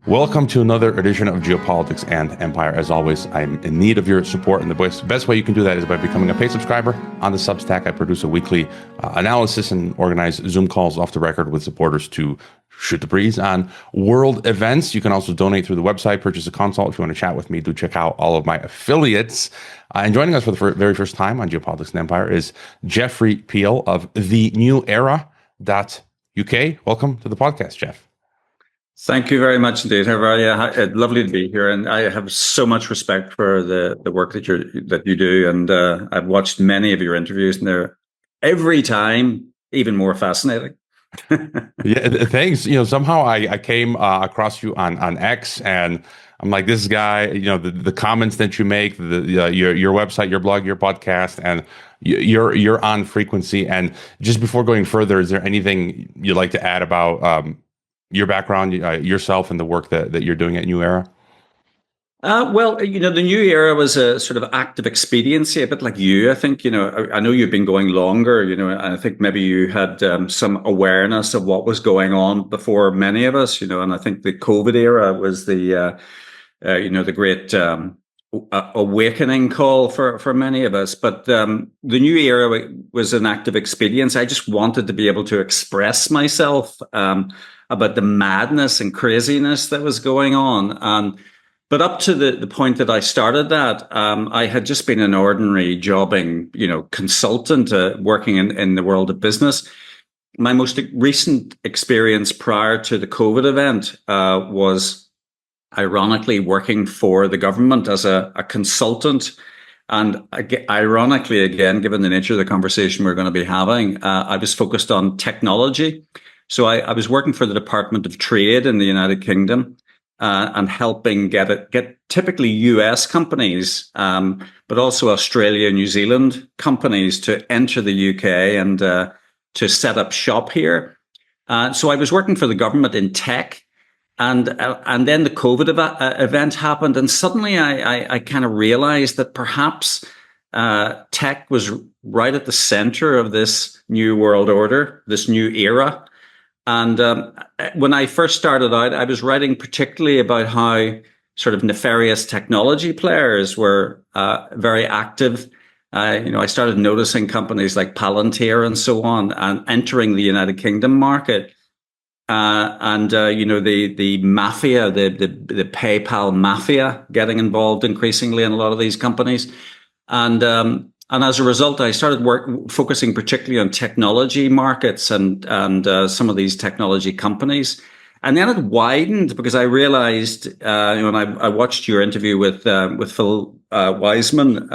Welcome to another edition of Geopolitics and Empire. As always, I'm in need of your support, and the best way you can do that is by becoming a paid subscriber on the Substack. I produce a weekly analysis and organize Zoom calls off the record with supporters to shoot the breeze on world events. You can also donate through the website, purchase a consult. If you want to chat with me, do check out all of my affiliates. And joining us for the very first time on Geopolitics and Empire is Jeffrey Peel of the nuanced.uk. Welcome to the podcast, Jeff. Thank you very much indeed. How are you? Lovely to be here, and I have so much respect for the work that you do. And I've watched many of your interviews, and they're every time even more fascinating. Yeah, thanks. Somehow I came across you on X, and I'm like, this guy. The comments that you make, your website, your blog, your podcast, and you're on frequency. And just before going further, is there anything you'd like to add about your background, yourself, and the work that you're doing at New Era? Well, the New Era was a sort of act of expediency, a bit like you. I think, I know you've been going longer, and I think maybe you had some awareness of what was going on before many of us, and I think the COVID era was the great awakening call for many of us. But the New Era was an act of expedience. I just wanted to be able to express myself about the madness and craziness that was going on. But up to the point that I started that, I had just been an ordinary jobbing, consultant working in the world of business. My most recent experience prior to the COVID event was ironically working for the government as a consultant. And ironically, again, given the nature of the conversation we're going to be having, I was focused on technology. So I was working for the Department of Trade in the United Kingdom and helping get typically US companies, but also Australia and New Zealand companies to enter the UK and to set up shop here. So I was working for the government in tech. And then the COVID event happened, and suddenly I kind of realized that perhaps tech was right at the center of this new world order, this new era. And when I first started out, I was writing particularly about how sort of nefarious technology players were very active. I started noticing companies like Palantir and so on and entering the United Kingdom market. The mafia, the PayPal mafia getting involved increasingly in a lot of these companies. And as a result, I started focusing particularly on technology markets and some of these technology companies. And then it widened because I realized, and I watched your interview with Phil Wiseman,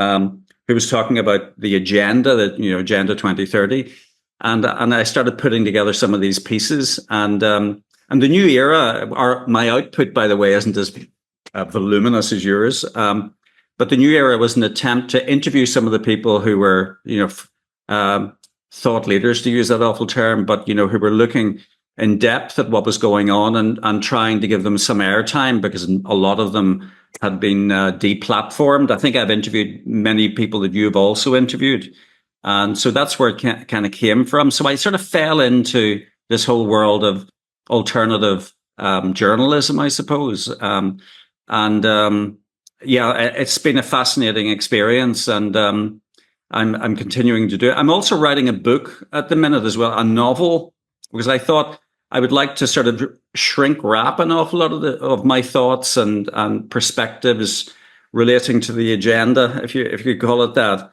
who was talking about the agenda, Agenda 2030. And I started putting together some of these pieces. And the New Era, my output, by the way, isn't as voluminous as yours. But the New Era was an attempt to interview some of the people who were, thought leaders, to use that awful term, but, who were looking in depth at what was going on and trying to give them some airtime because a lot of them had been deplatformed. I think I've interviewed many people that you've also interviewed. And so that's where it kind of came from. So I sort of fell into this whole world of alternative journalism, I suppose. It's been a fascinating experience, and I'm continuing to do it. I'm also writing a book at the minute as well, a novel, because I thought I would like to sort of shrink wrap an awful lot of my thoughts and perspectives relating to the agenda, if you could call it that,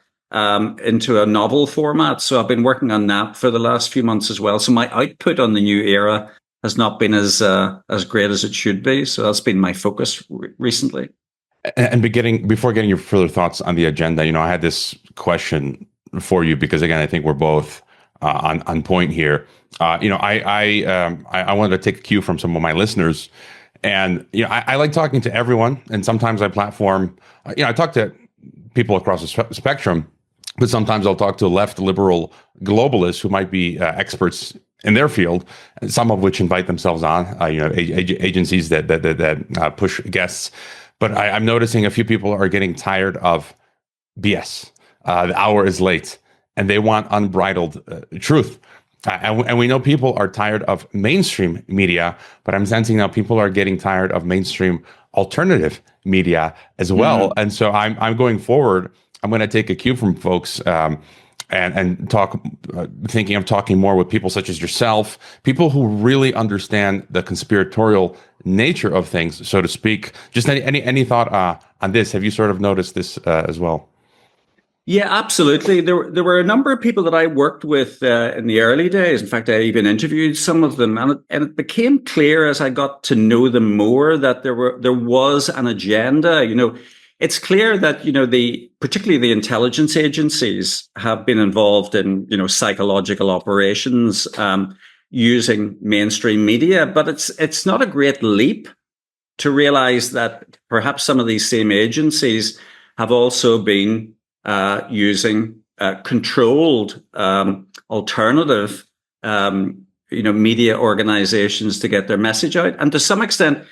into a novel format. So I've been working on that for the last few months as well. So my output on the New Era has not been as great as it should be. So that's been my focus recently. And before getting your further thoughts on the agenda, I had this question for you because, again, I think we're both on point here. I wanted to take a cue from some of my listeners, and I like talking to everyone, and sometimes I platform. I talk to people across the spectrum, but sometimes I'll talk to left liberal globalists who might be experts in their field, some of which invite themselves on. Agencies that push guests. But I'm noticing a few people are getting tired of BS. The hour is late, and they want unbridled truth. And we know people are tired of mainstream media, but I'm sensing now people are getting tired of mainstream alternative media as well. And so I'm going forward. I'm going to take a cue from folks and talk, thinking of talking more with people such as yourself, people who really understand the conspiratorial nature of things, so to speak. Just any thought on this? Have you sort of noticed this as well? Yeah, absolutely. There were a number of people that I worked with in the early days. In fact, I even interviewed some of them, and it became clear as I got to know them more that there was an agenda. It's clear that particularly the intelligence agencies have been involved in psychological operations using mainstream media, but it's not a great leap to realize that perhaps some of these same agencies have also been using controlled alternative media organizations to get their message out. And to some extent,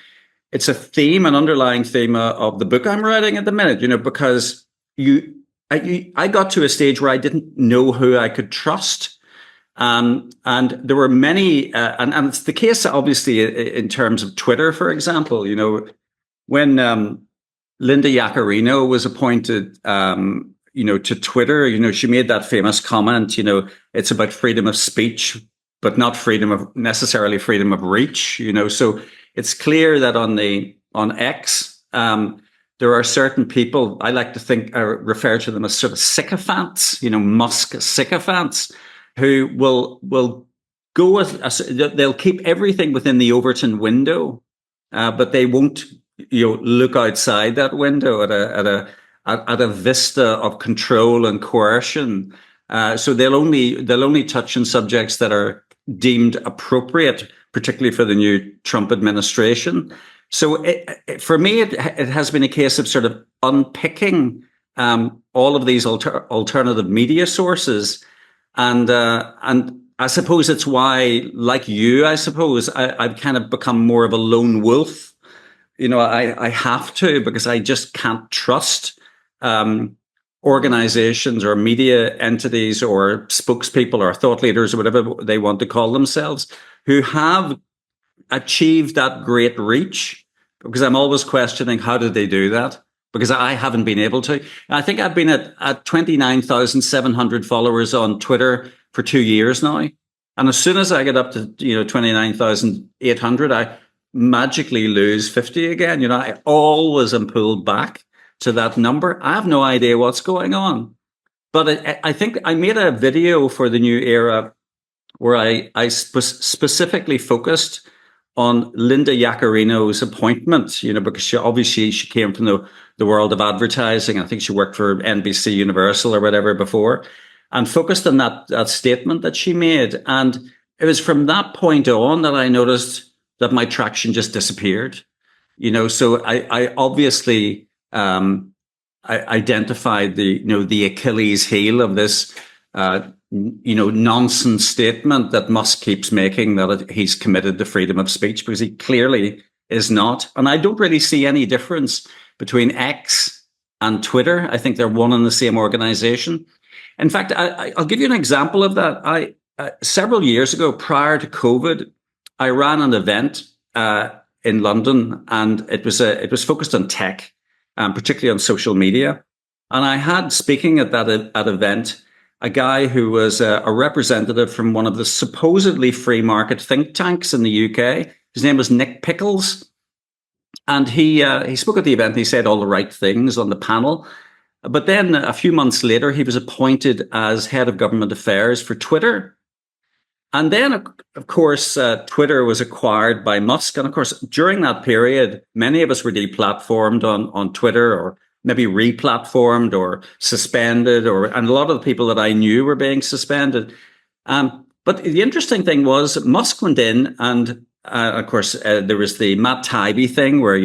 it's a theme, an underlying theme of the book I'm writing at the minute, because I got to a stage where I didn't know who I could trust. And there were many, and it's the case, obviously, in terms of Twitter, for example, when Linda Yaccarino was appointed, to Twitter, she made that famous comment, it's about freedom of speech, but not necessarily freedom of reach, So it's clear that on X, there are certain people, I like to think, refer to them as sort of sycophants, Musk sycophants, who will go with, they'll keep everything within the Overton window, but they won't, look outside that window at a vista of control and coercion. So they'll only touch on subjects that are deemed appropriate, particularly for the new Trump administration. So for me, it has been a case of sort of unpicking all of these alternative media sources, and I suppose it's why, like you, I've kind of become more of a lone wolf. I have to, because I just can't trust organizations or media entities or spokespeople or thought leaders or whatever they want to call themselves who have achieved that great reach, because I'm always questioning, how did they do that? Because I haven't been able to. I think I've been at 29,700 followers on Twitter for 2 years now. And as soon as I get up to 29,800, I magically lose 50 again. I always am pulled back to that number. I have no idea what's going on. But I think I made a video for the new era where I specifically focused on Linda Yaccarino's appointment, because she came from the world of advertising. I think she worked for NBC Universal or whatever before, and focused on that statement that she made. And it was from that point on that I noticed that my traction just disappeared. So I obviously I identified the Achilles heel of this nonsense statement that Musk keeps making, that he's committed to freedom of speech, because he clearly is not. And I don't really see any difference between X and Twitter. I think they're one and the same organization. In fact, I'll give you an example of that. Several years ago, prior to COVID, I ran an event in London, and it was focused on tech, particularly on social media. And I had, speaking at that event, a guy who was a representative from one of the supposedly free market think tanks in the UK. His name was Nick Pickles. And he spoke at the event. He said all the right things on the panel. But then a few months later, he was appointed as head of government affairs for Twitter. And then, of course, Twitter was acquired by Musk. And of course, during that period, many of us were deplatformed on Twitter, or maybe replatformed or suspended, and a lot of the people that I knew were being suspended. But the interesting thing was Musk went in, and of course, there was the Matt Taibbi thing where,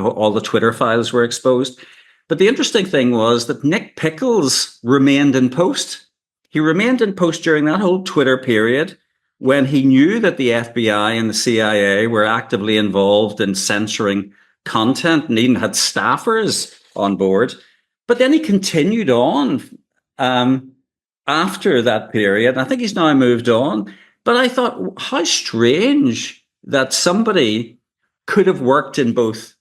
all the Twitter files were exposed. But the interesting thing was that Nick Pickles remained in post. He remained in post during that whole Twitter period, when he knew that the FBI and the CIA were actively involved in censoring content, and even had staffers on board. But then he continued on after that period. I think he's now moved on. But I thought, how strange that somebody could have worked in both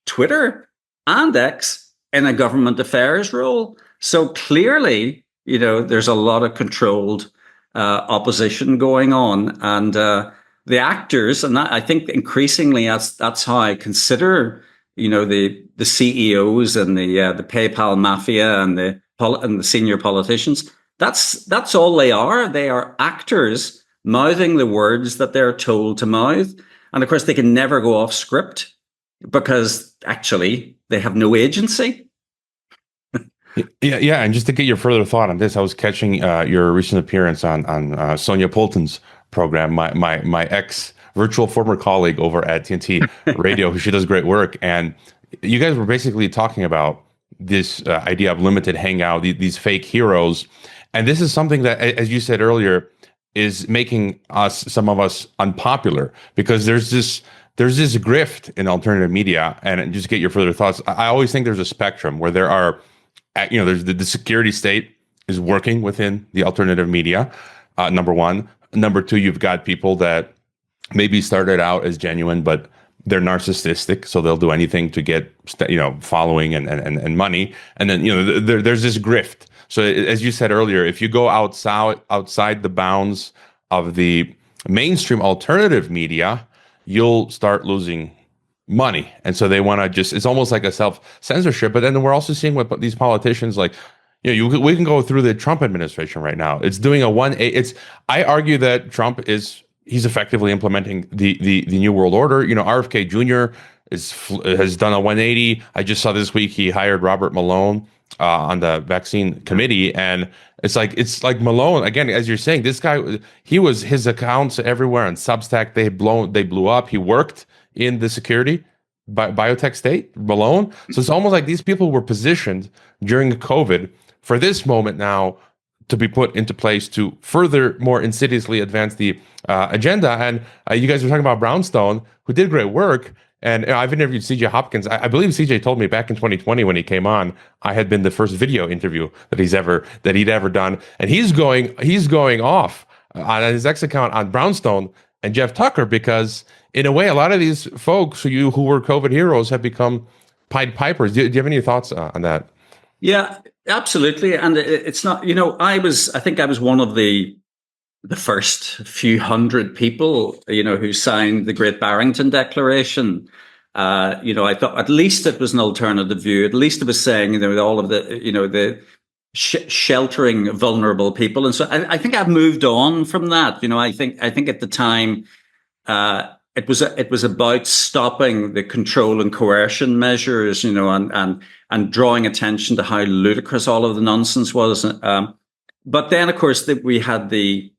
Twitter and X in a government affairs role. So clearly, there's a lot of controlled opposition going on, and the actors, and I think increasingly that's how I consider, the CEOs and the PayPal mafia and the senior politicians. That's all they are. They are actors mouthing the words that they're told to mouth, and of course they can never go off script because actually they have no agency. Yeah, and just to get your further thought on this, I was catching your recent appearance on Sonia Poulton's program, my ex virtual former colleague over at TNT Radio, who she does great work, and you guys were basically talking about this idea of limited hangout, these fake heroes, and this is something that, as you said earlier, is making some of us unpopular because there's this grift in alternative media. And just get your further thoughts. I always think there's a spectrum where there are, there's the security state is working within the alternative media. Number one. Number two, you've got people that maybe started out as genuine, but they're narcissistic, so they'll do anything to get following and money. And then there's this grift. So as you said earlier, if you go outside the bounds of the mainstream alternative media, you'll start losing money. And so they want to it's almost like a self-censorship. But then we're also seeing what these politicians like, we can go through the Trump administration right now. It's doing I argue that Trump he's effectively implementing the New World Order. RFK Jr. has done a 180. I just saw this week he hired Robert Malone on the vaccine committee, and it's like Malone again, as you're saying, this guy, his accounts everywhere on Substack, they blew up. He worked in the security biotech state, Malone. So it's almost like these people were positioned during COVID for this moment now to be put into place to further more insidiously advance the agenda. And you guys were talking about Brownstone, who did great work. And I've interviewed CJ Hopkins. I believe CJ told me back in 2020 when he came on, I had been the first video interview that he'd ever done. And he's going off on his X account on Brownstone and Jeff Tucker, because in a way, a lot of these folks who were COVID heroes have become Pied Pipers. Do you have any thoughts on that? Yeah, absolutely. And it's not, I think I was one of the first few hundred people, who signed the Great Barrington Declaration. I thought at least it was an alternative view. At least it was saying, all of the, sheltering vulnerable people. And so I think I've moved on from that. I think at the time, it was about stopping the control and coercion measures, and drawing attention to how ludicrous all of the nonsense was. But then, of course, we had the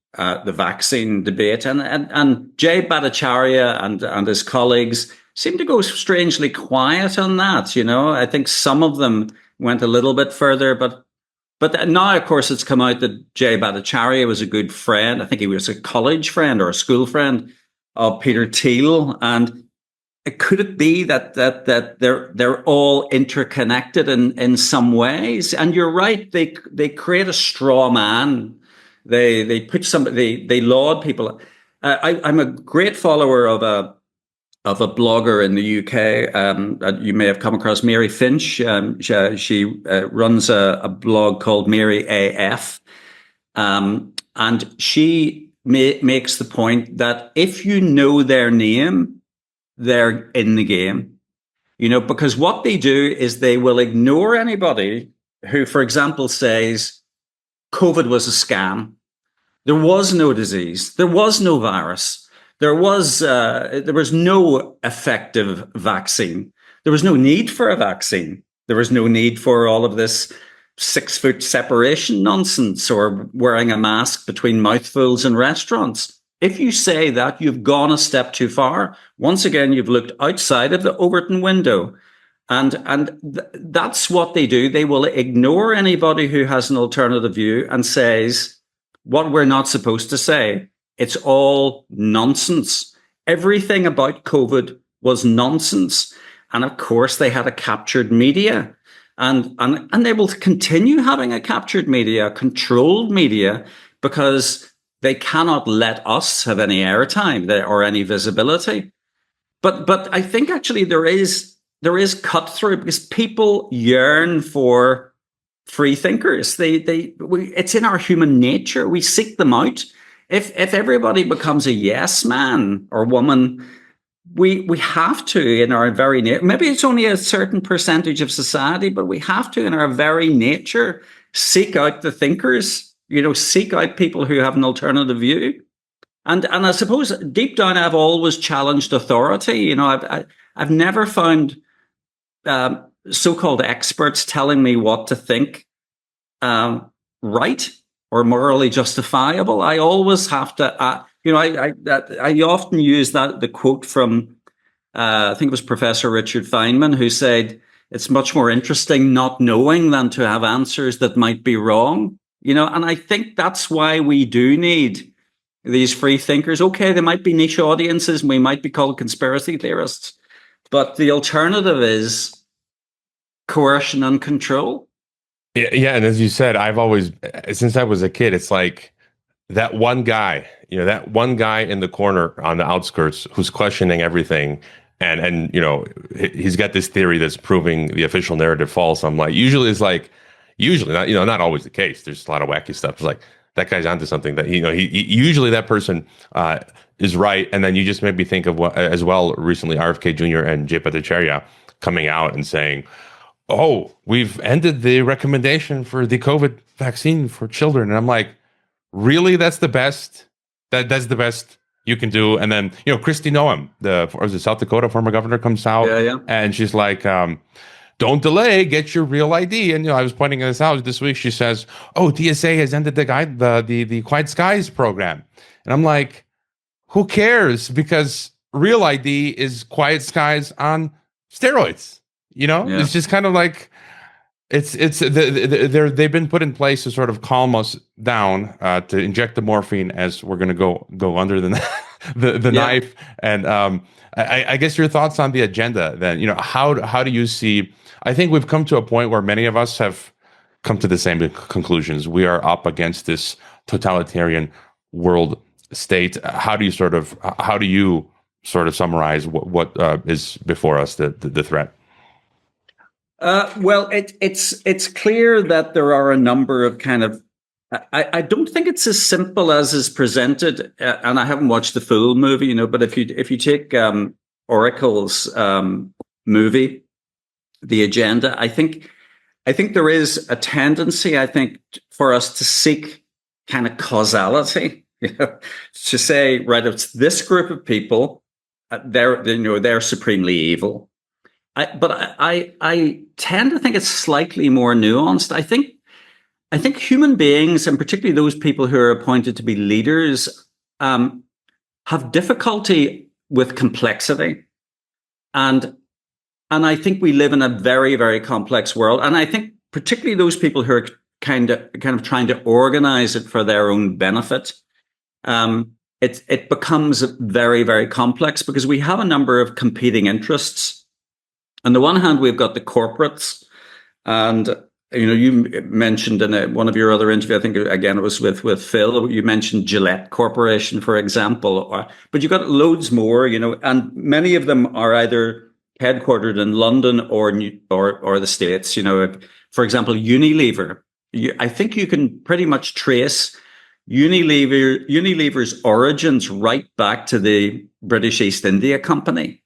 vaccine debate, and Jay Bhattacharya and his colleagues seemed to go strangely quiet on that. I think some of them went a little bit further, but now, of course, it's come out that Jay Bhattacharya was a good friend. I think he was a college friend or a school friend of Peter Thiel, and could it be that they're all interconnected in some ways? And you're right; they create a straw man. They put they laud people. I'm a great follower of a blogger in the UK. You may have come across Mary Finch. She runs a blog called Mary AF, and she makes the point that if you know their name, they're in the game. Because what they do is they will ignore anybody who, for example, says COVID was a scam. There was no disease. There was no virus. There was no effective vaccine. There was no need for a vaccine. There was no need for all of this 6-foot separation nonsense or wearing a mask between mouthfuls in restaurants. If you say that, you've gone a step too far. Once again, you've looked outside of the Overton window. And that's what they do. They will ignore anybody who has an alternative view and says what we're not supposed to say. It's all nonsense. Everything about COVID was nonsense. And of course, they had a captured media. And they will continue having a captured media, controlled media, because they cannot let us have any airtime or any visibility. But I think actually there is cut through, because people yearn for free thinkers. It's in our human nature. We seek them out. If everybody becomes a yes man or woman, we have to, in our very nature. Maybe it's only a certain percentage of society, but we have to, in our very nature, seek out the thinkers. Seek out people who have an alternative view. And I suppose deep down, I've always challenged authority. I've never found so-called experts telling me what to think right or morally justifiable. I always have to, I often use the quote from, I think it was Professor Richard Feynman, who said, it's much more interesting not knowing than to have answers that might be wrong. And I think that's why we do need these free thinkers. Okay, they might be niche audiences, and we might be called conspiracy theorists, but the alternative is coercion and control. Yeah, and as you said, I've always, since I was a kid, it's like that one guy in the corner on the outskirts who's questioning everything, and he's got this theory that's proving the official narrative false. I'm like, usually not, not always the case. There's a lot of wacky stuff. It's like, that guy's onto something, that he usually that person is right. And then you just made me think of what, as well, recently RFK Jr. and Geopolitics coming out and saying, oh, we've ended the recommendation for the COVID vaccine for children. And I'm like, really? That's the best? That's the best you can do? And then, Kristi Noem, the South Dakota former governor, comes out, and she's like, don't delay, get your real ID. And I was pointing this out this week. She says, "Oh, TSA has ended the Quiet Skies program," and I'm like, "Who cares?" Because real ID is Quiet Skies on steroids. It's just kind of like they've been put in place to sort of calm us down, to inject the morphine as we're going to go under the knife. And I guess your thoughts on the agenda then. How do you see? I think we've come to a point where many of us have come to the same conclusions. We are up against this totalitarian world state. How do you sort of summarize what is before us, the threat? Well, it's clear that there are a number of kind of. I don't think it's as simple as is presented, and I haven't watched the full movie, But if you take Oracle's movie, The Agenda, I think there is a tendency, for us to seek kind of causality, to say, right, it's this group of people, they're supremely evil. But I tend to think it's slightly more nuanced. I think human beings, and particularly those people who are appointed to be leaders, have difficulty with complexity, and I think we live in a very, very complex world. And I think particularly those people who are kind of trying to organize it for their own benefit, it becomes very, very complex, because we have a number of competing interests. On the one hand, we've got the corporates, and you mentioned in one of your other interviews, I think again it was with Phil, you mentioned Gillette Corporation, for example, but you've got loads more, and many of them are either headquartered in London or the States. For example, Unilever. I think you can pretty much trace Unilever's origins right back to the British East India Company.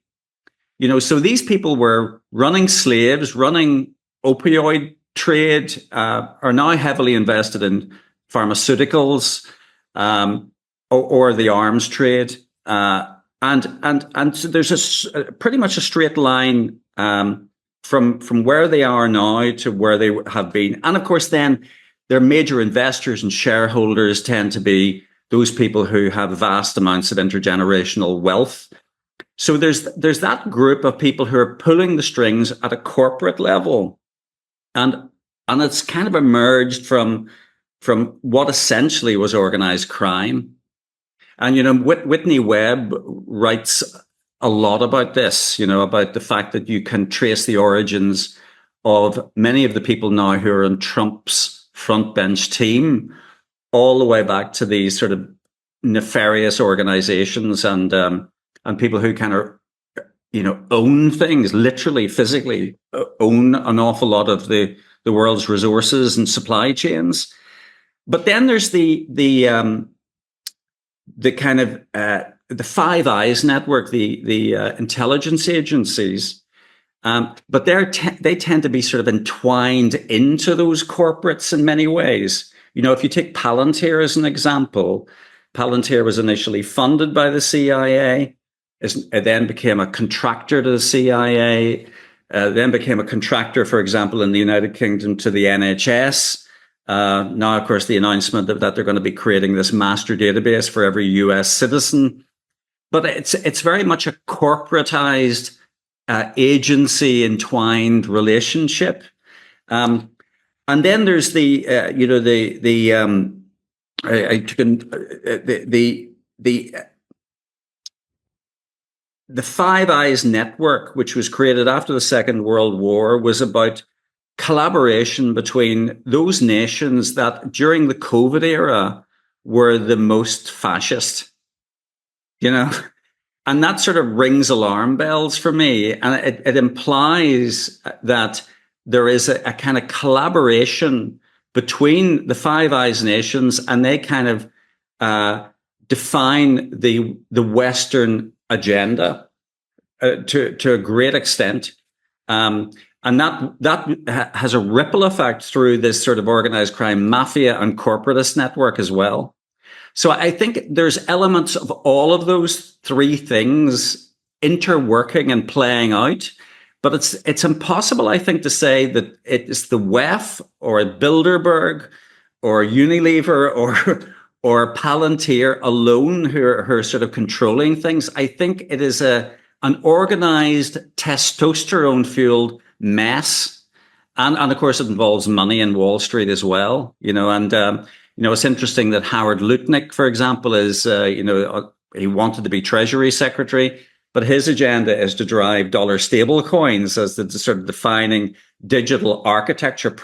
So these people were running slaves, running opioid trade, are now heavily invested in pharmaceuticals, or the arms trade. And so there's pretty much a straight line from where they are now to where they have been. And of course, then their major investors and shareholders tend to be those people who have vast amounts of intergenerational wealth. So there's that group of people who are pulling the strings at a corporate level, and it's kind of emerged from what essentially was organized crime. And Whitney Webb writes a lot about this, about the fact that you can trace the origins of many of the people now who are on Trump's front bench team all the way back to these sort of nefarious organizations and people who kind of own things, literally physically own an awful lot of the world's resources and supply chains. But then there's the kind of the Five Eyes network, the intelligence agencies. But they tend to be sort of entwined into those corporates in many ways. If you take Palantir as an example, Palantir was initially funded by the CIA. It then became a contractor to the CIA, then became a contractor, for example, in the United Kingdom to the NHS. Now, of course, the announcement that they're going to be creating this master database for every US citizen. But it's very much a corporatized, agency entwined relationship. And then there's the Five Eyes network, which was created after the Second World War, was about collaboration between those nations that during the COVID era were the most fascist, and that sort of rings alarm bells for me. And it implies that there is a kind of collaboration between the Five Eyes nations, and they kind of define the Western agenda to a great extent. And that has a ripple effect through this sort of organized crime mafia and corporatist network as well. So I think there's elements of all of those three things interworking and playing out. But it's impossible, I think, to say that it's the WEF or Bilderberg or Unilever or Palantir alone who are sort of controlling things. I think it is an organized, testosterone-fueled mess. And of course, it involves money and Wall Street as well. It's interesting that Howard Lutnick, for example, he wanted to be Treasury Secretary, but his agenda is to drive dollar stable coins as the sort of defining digital architecture,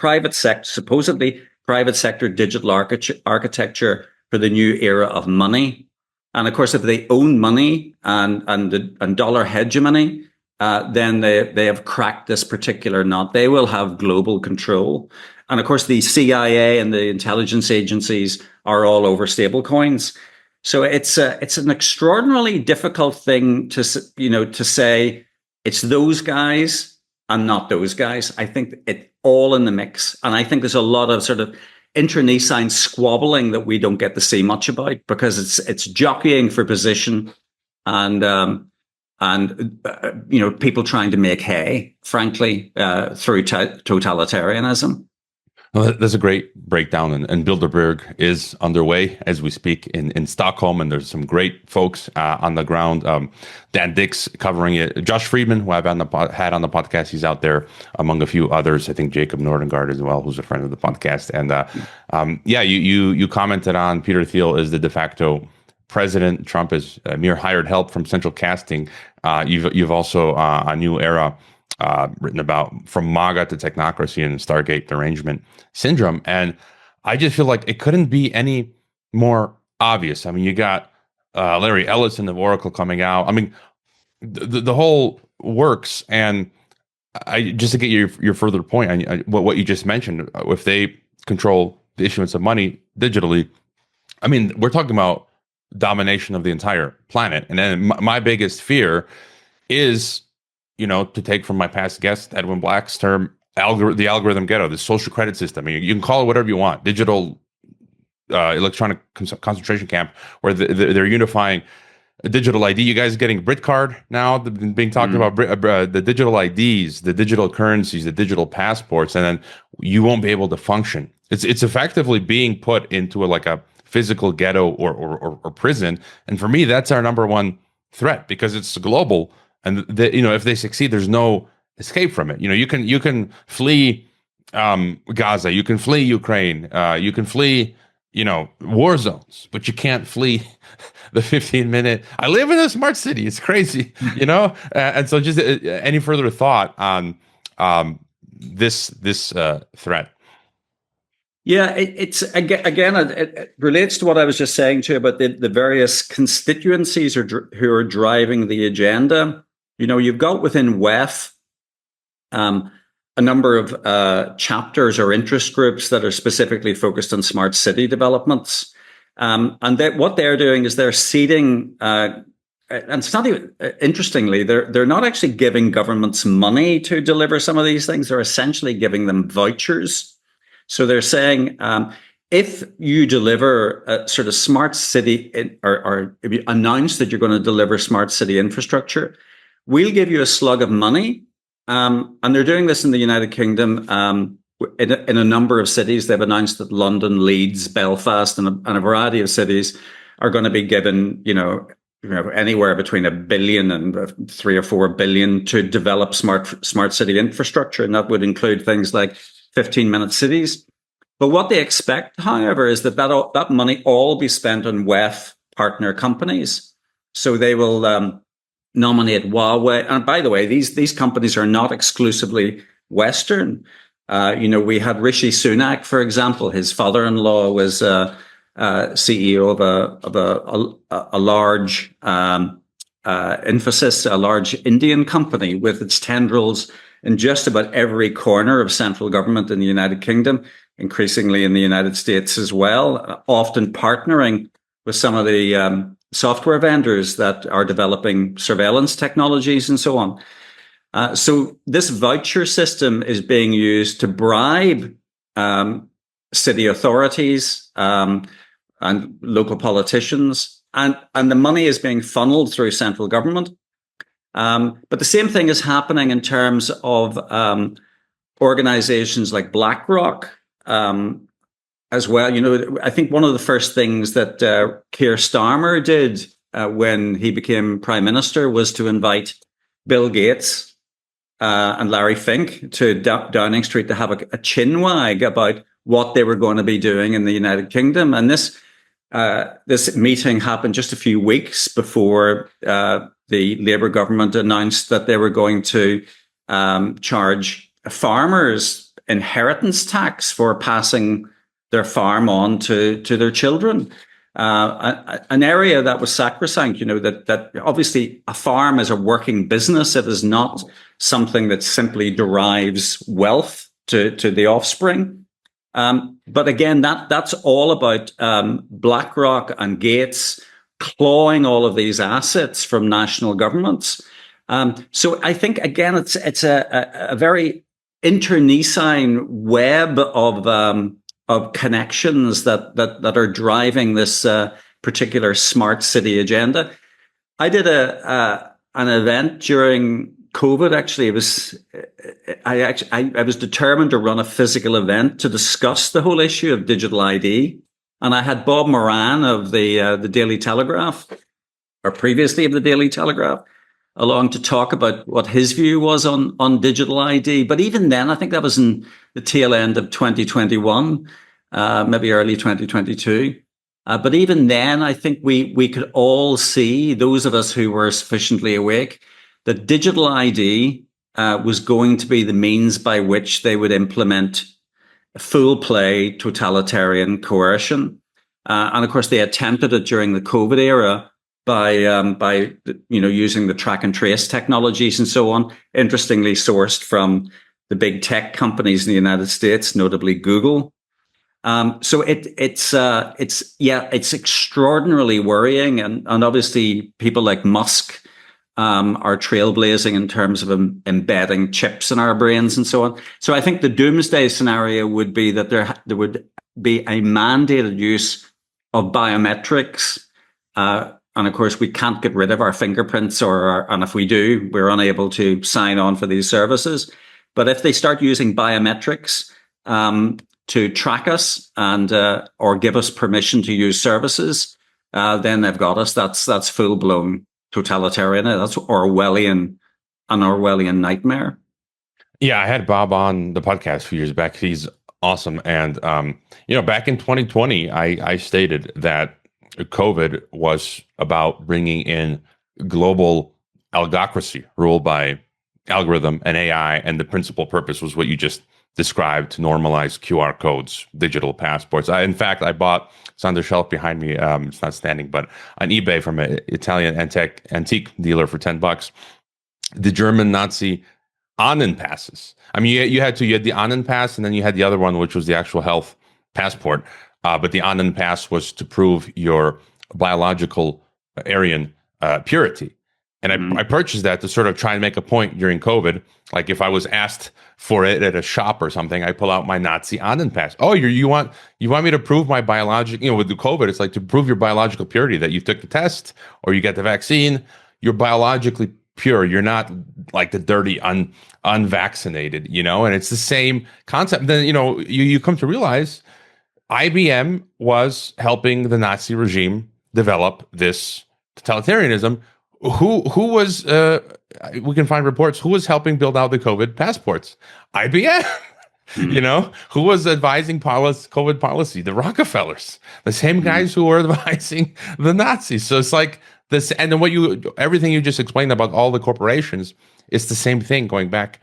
supposedly private sector digital architecture for the new era of money. And of course, if they own money and dollar hegemony, then they have cracked this particular nut. They will have global control. And of course, the CIA and the intelligence agencies are all over stablecoins. So it's an extraordinarily difficult thing to say it's those guys and not those guys. I think it's all in the mix. And I think there's a lot of sort of internecine squabbling that we don't get to see much about because it's jockeying for position and people trying to make hay, frankly, through totalitarianism. Well, that's a great breakdown, and Bilderberg is underway as we speak in Stockholm, and there's some great folks on the ground. Dan Dix covering it, Josh Friedman, who I've had on the podcast, he's out there among a few others. I think Jacob Nordengard as well, who's a friend of the podcast. And you commented on Peter Thiel is the de facto president. Trump is mere hired help from central casting. You've also a new era. Written about from MAGA to technocracy and Stargate derangement syndrome. And I just feel like it couldn't be any more obvious. I mean, you got Larry Ellison of Oracle coming out. I mean, the whole works. And just to get your further point, what you just mentioned, if they control the issuance of money digitally, I mean, we're talking about domination of the entire planet. And then my biggest fear is, to take from my past guest, Edwin Black's term, the algorithm ghetto, the social credit system. I mean, you can call it whatever you want, digital electronic concentration camp, where they're unifying a digital ID. You guys are getting Brit card now, being talked about the digital IDs, the digital currencies, the digital passports, and then you won't be able to function. It's effectively being put into a physical ghetto or prison. And for me, that's our number one threat because it's global. And if they succeed, there's no escape from it. You can flee Gaza, you can flee Ukraine, you can flee war zones, but you can't flee the 15-minute. I live in a smart city. It's crazy, And so, just any further thought on this threat? Yeah, it's again, it relates to what I was just saying to you about the various constituencies who are driving the agenda. You've got within WEF a number of chapters or interest groups that are specifically focused on smart city developments. And what they're doing is they're seeding, and it's not even, interestingly, they're not actually giving governments money to deliver some of these things. They're essentially giving them vouchers. So they're saying, if you deliver a sort of smart city or if you announce that you're going to deliver smart city infrastructure, we'll give you a slug of money. And they're doing this in the United Kingdom. In a number of cities, they've announced that London, Leeds, Belfast, and a variety of cities are going to be given, anywhere between $1 billion and $3 or $4 billion to develop smart city infrastructure, and that would include things like 15-minute cities. But what they expect, however, is that money all be spent on WEF partner companies. So they will nominate Huawei, and by the way, these companies are not exclusively Western. We had Rishi Sunak, for example. His father-in-law was CEO of a large Infosys, a large Indian company with its tendrils in just about every corner of central government in the United Kingdom, increasingly in the United States as well, often partnering with some of the software vendors that are developing surveillance technologies and so on. So this voucher system is being used to bribe city authorities and local politicians, and the money is being funneled through central government. But the same thing is happening in terms of organizations like BlackRock as well. I think one of the first things that Keir Starmer did when he became prime minister was to invite Bill Gates and Larry Fink to Downing Street to have a chinwag about what they were going to be doing in the United Kingdom. And this meeting happened just a few weeks before the Labour government announced that they were going to charge farmers inheritance tax for passing their farm on to their children. An area that was sacrosanct, that obviously a farm is a working business. It is not something that simply derives wealth to the offspring. But again, that's all about BlackRock and Gates clawing all of these assets from national governments. So I think, again, it's a very internecine web of connections that are driving this particular smart city agenda. I did an event during COVID. Actually, I was determined to run a physical event to discuss the whole issue of digital ID, and I had Bob Moran of the Daily Telegraph, or previously of the Daily Telegraph, along to talk about what his view was on digital ID. But even then, I think that was in the tail end of 2021, maybe early 2022. But even then, I think we could all see, those of us who were sufficiently awake, that digital ID was going to be the means by which they would implement full play totalitarian coercion. And of course, they attempted it during the COVID era by using the track and trace technologies and so on, interestingly sourced from the big tech companies in the United States, notably Google. So it's extraordinarily worrying, and obviously people like Musk are trailblazing in terms of embedding chips in our brains and so on. So I think the doomsday scenario would be that there would be a mandated use of biometrics. And of course, we can't get rid of our fingerprints, and if we do, we're unable to sign on for these services. But if they start using biometrics to track us and or give us permission to use services, then they've got us. That's full blown totalitarian. That's an Orwellian nightmare. Yeah, I had Bob on the podcast a few years back. He's awesome. And back in 2020, I stated that COVID was about bringing in global algocracy ruled by algorithm and AI, and the principal purpose was what you just described to normalize QR codes, digital passports. In fact, I bought, it's on the shelf behind me. It's not standing, but on eBay from an Italian antique dealer for $10, the German Nazi Ahnen passes. I mean, you had the Ahnen pass, and then you had the other one, which was the actual health passport. But the Ahnen pass was to prove your biological Aryan purity. And I purchased that to sort of try and make a point during COVID. Like if I was asked for it at a shop or something, I pull out my Nazi Ahnen pass. Oh, you want me to prove my biological, with the COVID, it's like to prove your biological purity, that you took the test or you get the vaccine, you're biologically pure. You're not like the dirty, unvaccinated, and it's the same concept. Then, you come to realize IBM was helping the Nazi regime develop this totalitarianism. Who was, we can find reports, who was helping build out the COVID passports? IBM. Who was advising COVID policy? The Rockefellers, the same guys who were advising the Nazis. So it's like this, and then everything you just explained about all the corporations, it's the same thing going back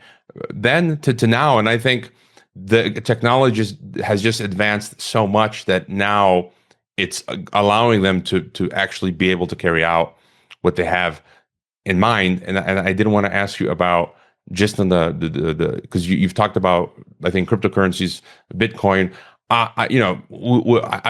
then to now. And I think the technology has just advanced so much that now it's allowing them to actually be able to carry out what they have in mind. And I didn't want to ask you about just on the because you've talked about, I think, cryptocurrencies, Bitcoin. I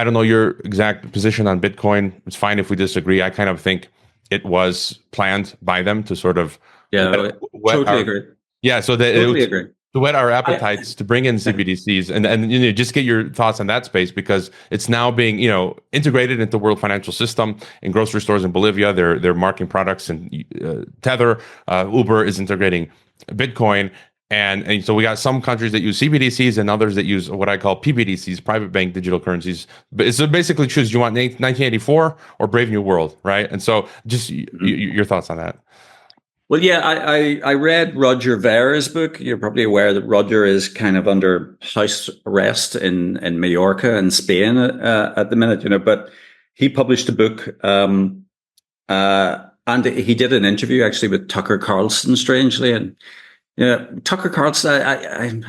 don't know your exact position on Bitcoin. It's fine if we disagree. I kind of think it was planned by them to sort of totally agree. Yeah, so that totally agree. To whet our appetites, to bring in CBDCs, and just get your thoughts on that space, because it's now being integrated into the world financial system. In grocery stores in Bolivia, they're marking products, and Tether, Uber is integrating Bitcoin, and so we got some countries that use CBDCs and others that use what I call PBDCs, private bank digital currencies. But so basically, choose, you want 1984 or Brave New World, right? And so just your thoughts on that. Well, yeah, I read Roger Ver's book. You're probably aware that Roger is kind of under house arrest in Mallorca in Spain at the minute, but he published a book, and he did an interview actually with Tucker Carlson, strangely. And Tucker Carlson,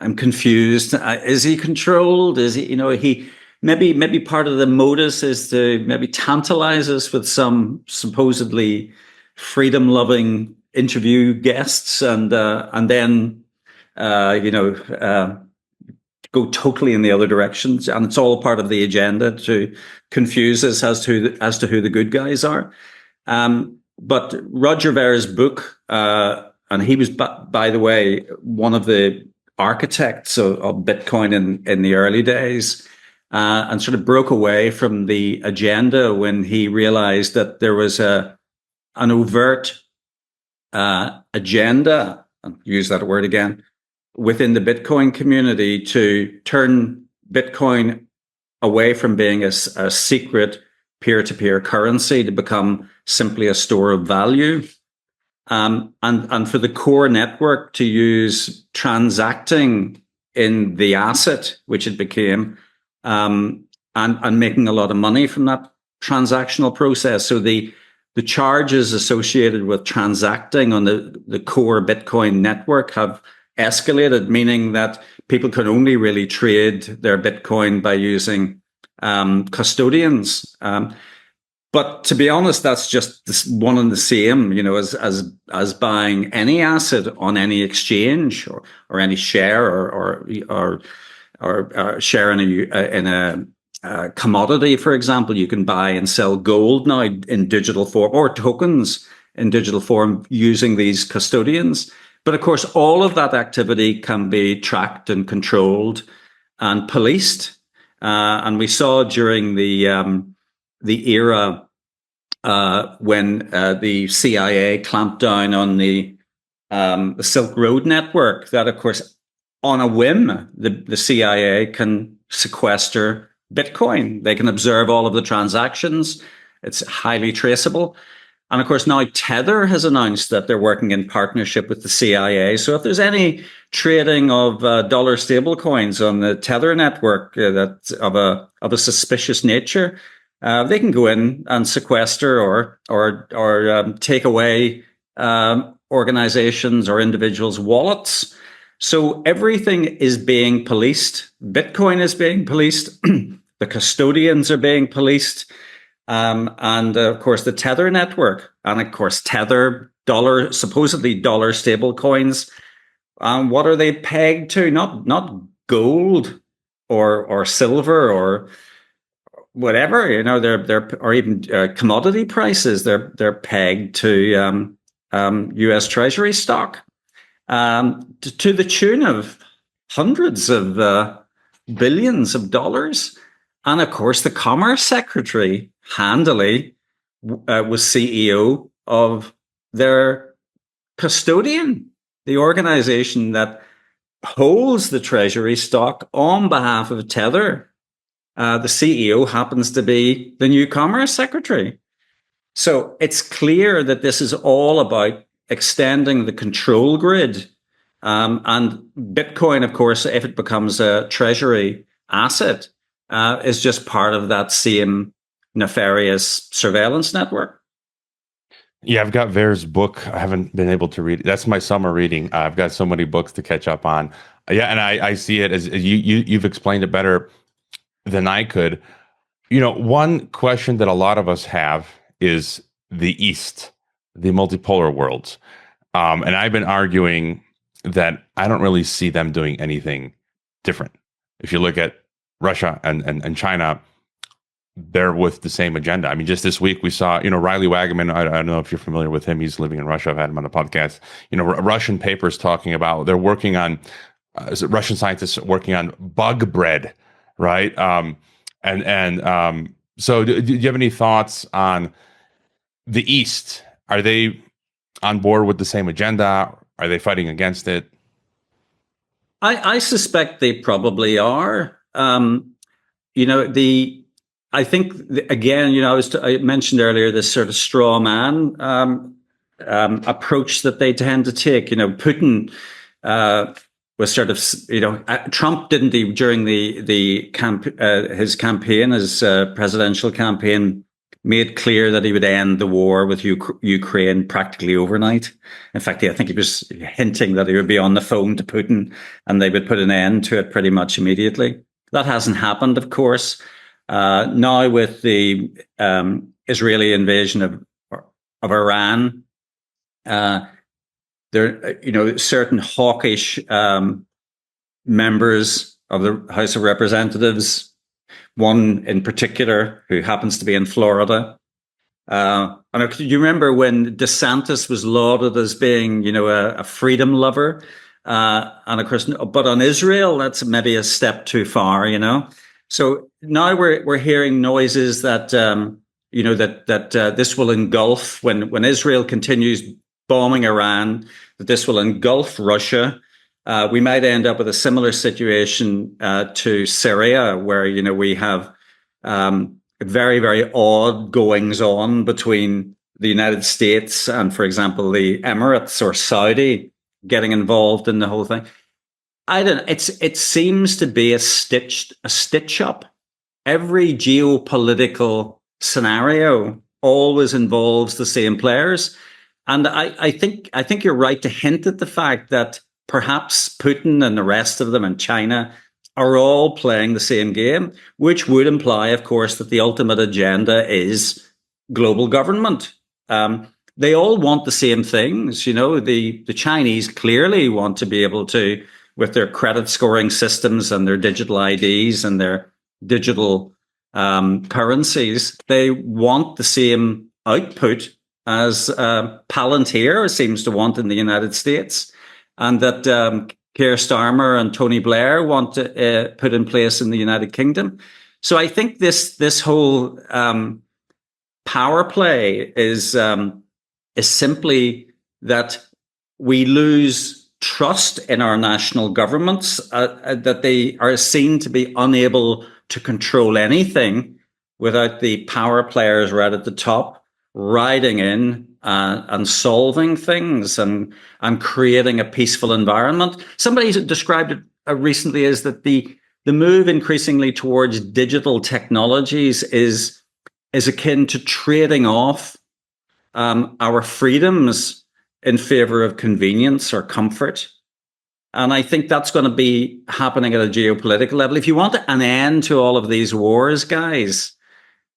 I'm confused. Is he controlled? Is he, he maybe part of the modus is to maybe tantalize us with some supposedly freedom-loving interview guests, and then go totally in the other directions, and it's all part of the agenda to confuse us as to who the good guys are. But Roger Ver's book, and he was, by the way, one of the architects of Bitcoin in the early days, and sort of broke away from the agenda when he realized that there was an overt agenda, I'll use that word again, within the Bitcoin community to turn Bitcoin away from being a secret peer-to-peer currency to become simply a store of value, and for the core network to use transacting in the asset, which it became, and making a lot of money from that transactional process. So the charges associated with transacting on the core Bitcoin network have escalated, meaning that people can only really trade their Bitcoin by using custodians. But to be honest, that's just one and the same, as buying any asset on any exchange or any share or share in a commodity. For example, you can buy and sell gold now in digital form, or tokens in digital form, using these custodians. But of course, all of that activity can be tracked and controlled and policed. And we saw during the era when the CIA clamped down on the Silk Road network, that of course, on a whim, the CIA can sequester Bitcoin. They can observe all of the transactions. It's highly traceable. And of course, now Tether has announced that they're working in partnership with the CIA. So if there's any trading of dollar stable coins on the Tether network that's of a suspicious nature, they can go in and sequester or take away organizations or individuals' wallets. So everything is being policed. Bitcoin is being policed. The custodians are being policed. And of course, the Tether network. And of course, Tether, supposedly dollar stable coins. What are they pegged to? Not gold or silver or whatever, they're or even commodity prices. They're pegged to U.S. Treasury stock, to the tune of hundreds of billions of dollars. And of course, the Commerce Secretary handily was CEO of their custodian, the organization that holds the Treasury stock on behalf of Tether. The CEO happens to be the new Commerce Secretary. So it's clear that this is all about extending the control grid. And Bitcoin, of course, if it becomes a treasury asset, is just part of that same nefarious surveillance network. Yeah, I've got Ver's book. I haven't been able to read it. That's my summer reading. I've got so many books to catch up on. Yeah, and I see it as you've explained it better than I could. One question that a lot of us have is the East, the multipolar worlds. And I've been arguing that I don't really see them doing anything different. If you look at Russia and China, they're with the same agenda. I mean, just this week we saw, Riley Waggaman. I don't know if you're familiar with him. He's living in Russia. I've had him on the podcast. Russian papers talking about they're working on Russian scientists working on bug bread, right? So do you have any thoughts on the East? Are they on board with the same agenda? Are they fighting against it? I suspect they probably are. I think again, I mentioned earlier this sort of straw man approach that they tend to take. Putin was sort of, Trump didn't he during his campaign, his presidential campaign, made clear that he would end the war with Ukraine practically overnight. In fact, I think he was hinting that he would be on the phone to Putin and they would put an end to it pretty much immediately. That hasn't happened, of course. Now with the Israeli invasion of Iran, there, certain hawkish members of the House of Representatives, one in particular who happens to be in Florida. And do you remember when DeSantis was lauded as being, a freedom lover? And of course, but on Israel, that's maybe a step too far, So now we're hearing noises that, that this will engulf, when Israel continues bombing Iran, that this will engulf Russia. We might end up with a similar situation to Syria, where we have very, very odd goings on between the United States and, for example, the Emirates or Saudi getting involved in the whole thing. I don't. It seems to be a stitch up. Every geopolitical scenario always involves the same players, and I think you're right to hint at the fact that perhaps Putin and the rest of them and China are all playing the same game, which would imply, of course, that the ultimate agenda is global government. They all want the same things. The Chinese clearly want to be able to, with their credit scoring systems and their digital IDs and their digital currencies, they want the same output as Palantir seems to want in the United States, and that Keir Starmer and Tony Blair want to put in place in the United Kingdom. So I think this whole power play is simply that we lose trust in our national governments, that they are seen to be unable to control anything without the power players right at the top riding in and solving things and creating a peaceful environment. Somebody described it recently as that the move increasingly towards digital technologies is akin to trading off our freedoms in favor of convenience or comfort. And I think that's going to be happening at a geopolitical level. If you want an end to all of these wars, guys,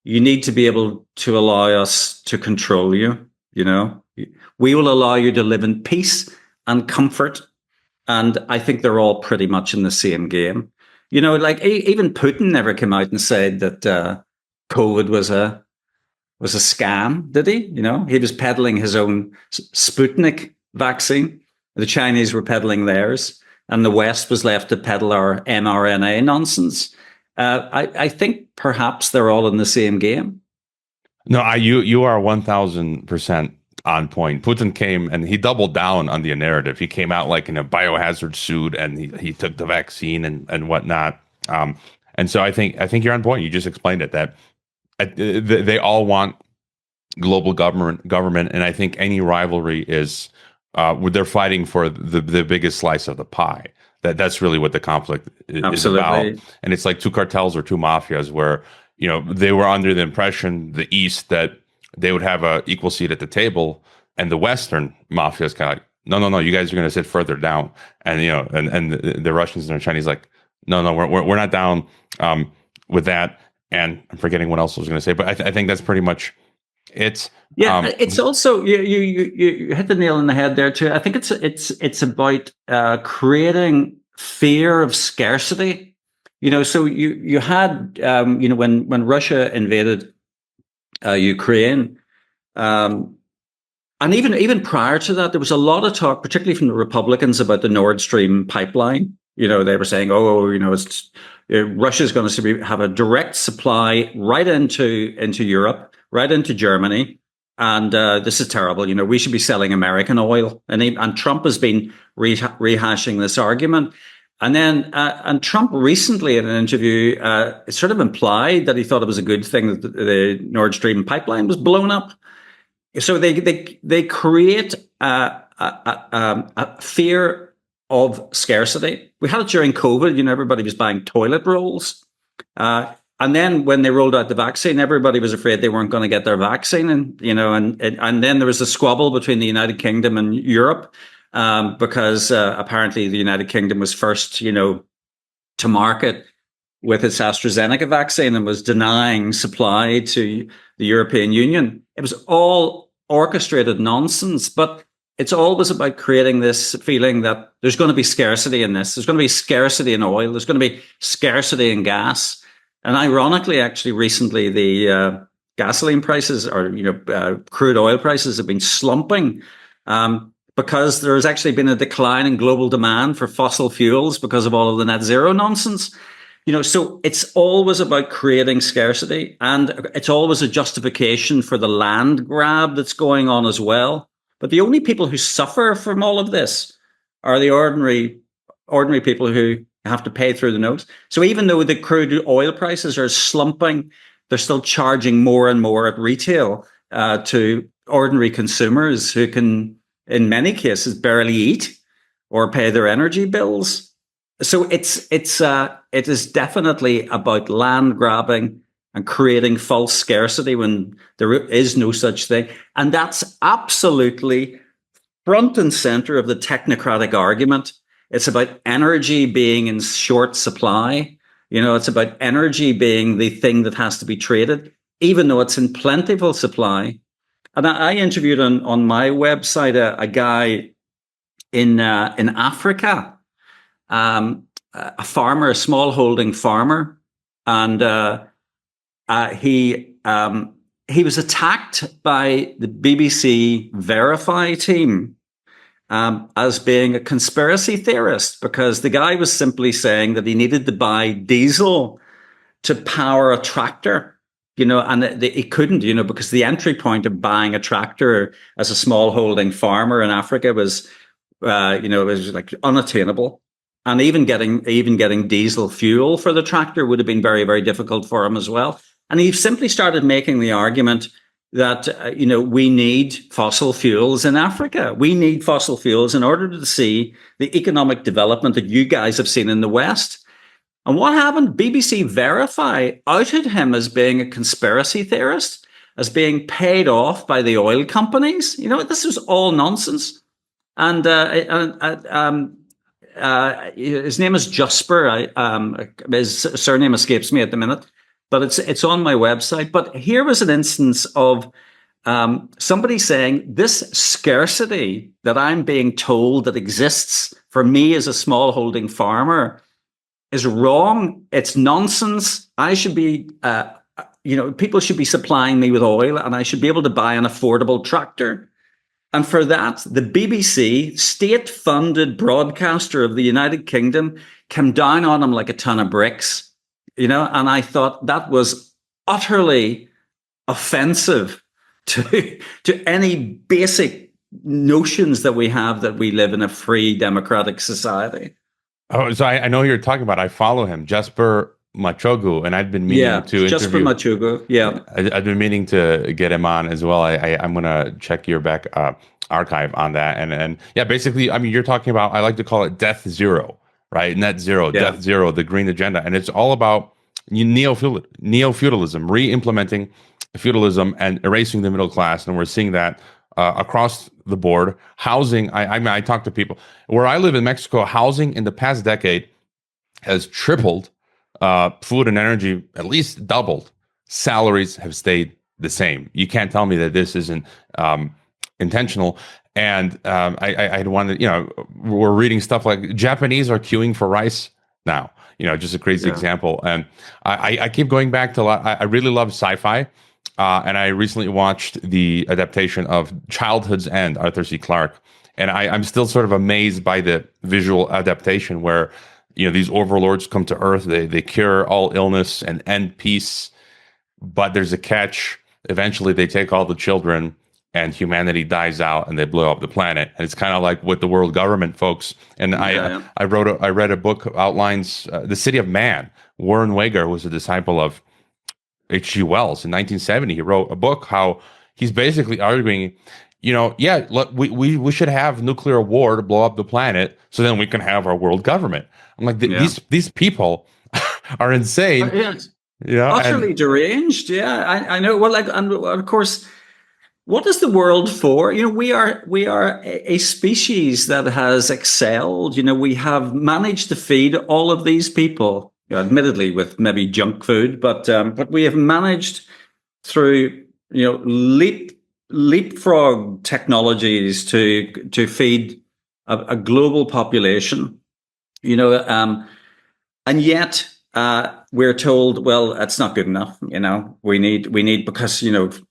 you need to be able to allow us to control you. You know, we will allow you to live in peace and comfort. And I think they're all pretty much in the same game. You know, like even Putin never came out and said that COVID was a scam, did he? You know, he was peddling his own Sputnik vaccine. The Chinese were peddling theirs, and the West was left to peddle our mRNA nonsense. I think perhaps they're all in the same game. No, you are 1,000% on point. Putin came and he doubled down on the narrative. He came out like in a biohazard suit, and he took the vaccine and whatnot. And so I think you're on point. You just explained it, that they all want global government, and I think any rivalry is they're fighting for the biggest slice of the pie. That's really what the conflict is about. And it's like two cartels or two mafias where, you know, they were under the impression, the East, that they would have a equal seat at the table, and the Western mafia is kind of like, no, you guys are going to sit further down. And you know, and the Russians and the Chinese like, no, we're not down with that. And I'm forgetting what else I was going to say, but I think that's pretty much it. Yeah, it's also you hit the nail on the head there too. I think it's about creating fear of scarcity. You know, so you had you know, when Russia invaded Ukraine, and even prior to that, there was a lot of talk, particularly from the Republicans, about the Nord Stream pipeline. You know, they were saying, oh, you know, Russia's going to have a direct supply right into Europe, right into Germany. And this is terrible. You know, we should be selling American oil. And Trump has been rehashing this argument. And then, and Trump recently in an interview sort of implied that he thought it was a good thing that the Nord Stream pipeline was blown up. So they create a fear of scarcity. We had it during COVID. You know, everybody was buying toilet rolls. And then when they rolled out the vaccine, everybody was afraid they weren't going to get their vaccine. And, you know, and then there was a squabble between the United Kingdom and Europe because apparently the United Kingdom was first, you know, to market with its AstraZeneca vaccine and was denying supply to the European Union. It was all orchestrated nonsense, but it's always about creating this feeling that there's going to be scarcity in this. There's going to be scarcity in oil. There's going to be scarcity in gas. And ironically, actually, recently, the gasoline prices or, you know, crude oil prices have been slumping because there's actually been a decline in global demand for fossil fuels because of all of the net zero nonsense. You know, so it's always about creating scarcity, and it's always a justification for the land grab that's going on as well. But the only people who suffer from all of this are the ordinary people who have to pay through the nose. So even though the crude oil prices are slumping, they're still charging more and more at retail to ordinary consumers who can, in many cases, barely eat or pay their energy bills. So it is definitely about land grabbing and creating false scarcity when there is no such thing. And that's absolutely front and center of the technocratic argument. It's about energy being in short supply. You know, it's about energy being the thing that has to be traded, even though it's in plentiful supply. And I interviewed on my website a guy in Africa, a farmer, a small holding farmer, and he was attacked by the BBC Verify team as being a conspiracy theorist, because the guy was simply saying that he needed to buy diesel to power a tractor, you know, and he couldn't, you know, because the entry point of buying a tractor as a small holding farmer in Africa was, you know, it was like unattainable. And even getting diesel fuel for the tractor would have been very, very difficult for him as well. And he simply started making the argument that, you know, we need fossil fuels in Africa. We need fossil fuels in order to see the economic development that you guys have seen in the West. And what happened? BBC Verify outed him as being a conspiracy theorist, as being paid off by the oil companies. You know, this was all nonsense. And his name is Jasper. His surname escapes me at the minute, but it's on my website. But here was an instance of somebody saying this scarcity that I'm being told that exists for me as a smallholding farmer is wrong. It's nonsense. I should be, people should be supplying me with oil, and I should be able to buy an affordable tractor. And for that, the BBC, state-funded broadcaster of the United Kingdom, came down on him like a ton of bricks, and I thought that was utterly offensive to any basic notions that we have that we live in a free democratic society. Oh, so I know who you're talking about. I follow him, Jasper Machogu, and I've been meaning to Jasper interview. Machogu. Yeah, I've been meaning to get him on as well. I'm gonna check your back archive on that, and yeah, basically, I mean, you're talking about. I like to call it death zero, right? Net zero, death zero, the green agenda, and it's all about neo-feudalism, re-implementing feudalism and erasing the middle class, and we're seeing that across the board. Housing. I talk to people where I live in Mexico. Housing in the past decade has tripled. Food and energy at least doubled. Salaries have stayed the same. You can't tell me that this isn't intentional. And I'd wanted, we're reading stuff like Japanese are queuing for rice now. Just a crazy example. And I keep going back to a lot. I really love sci-fi. And I recently watched the adaptation of Childhood's End, Arthur C. Clarke. And I'm still sort of amazed by the visual adaptation where these overlords come to Earth, they cure all illness and end peace, but there's a catch. Eventually, they take all the children, and humanity dies out, and they blow up the planet. And it's kind of like with the world government, folks. And I read a book outlines The City of Man. Warren Wager was a disciple of H.G. Wells in 1970. He wrote a book how he's basically arguing, we should have nuclear war to blow up the planet, so then we can have our world government. I'm like, these people are insane. Utterly deranged. Yeah, I know. Well, and of course, what is the world for? We are a species that has excelled. We have managed to feed all of these people, admittedly with maybe junk food, but we have managed through leapfrog technologies to feed a global population. And yet we're told, well, that's not good enough. We need because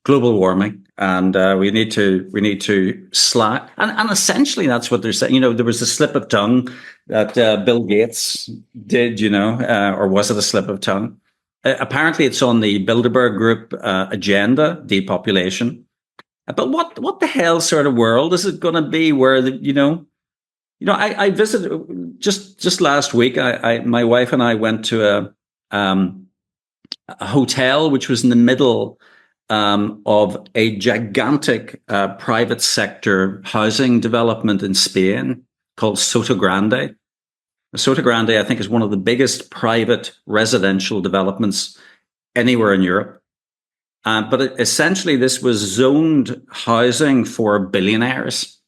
global warming, and we need to slack. And essentially, that's what they're saying. There was a slip of tongue that Bill Gates did. Or was it a slip of tongue? Apparently, it's on the Bilderberg Group agenda, depopulation. But what the hell sort of world is it going to be where I visited just last week. My wife and I went to a hotel which was in the middle of a gigantic private sector housing development in Spain called Soto Grande. Soto Grande, I think, is one of the biggest private residential developments anywhere in Europe. But essentially, this was zoned housing for billionaires.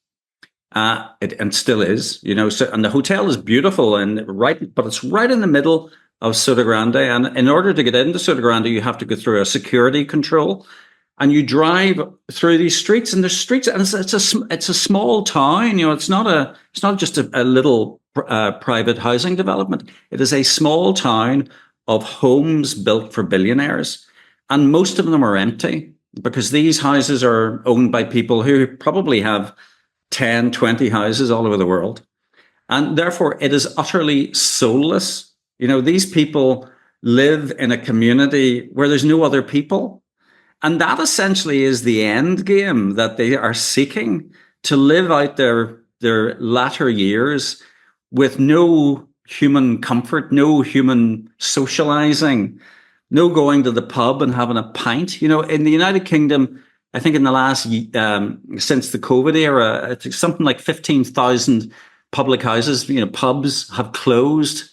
It still is, and the hotel is beautiful but it's right in the middle of Soto Grande. And in order to get into Soto Grande, you have to go through a security control, and you drive through these streets, and there's streets, and it's a small town. It's not just a little private housing development. It is a small town of homes built for billionaires, and most of them are empty because these houses are owned by people who probably have 10, 20 houses all over the world. And therefore, it is utterly soulless. These people live in a community where there's no other people. And that essentially is the end game that they are seeking, to live out their latter years with no human comfort, no human socializing, no going to the pub and having a pint. In the United Kingdom, I think in the last, since the COVID era, it's something like 15,000 public houses, pubs have closed.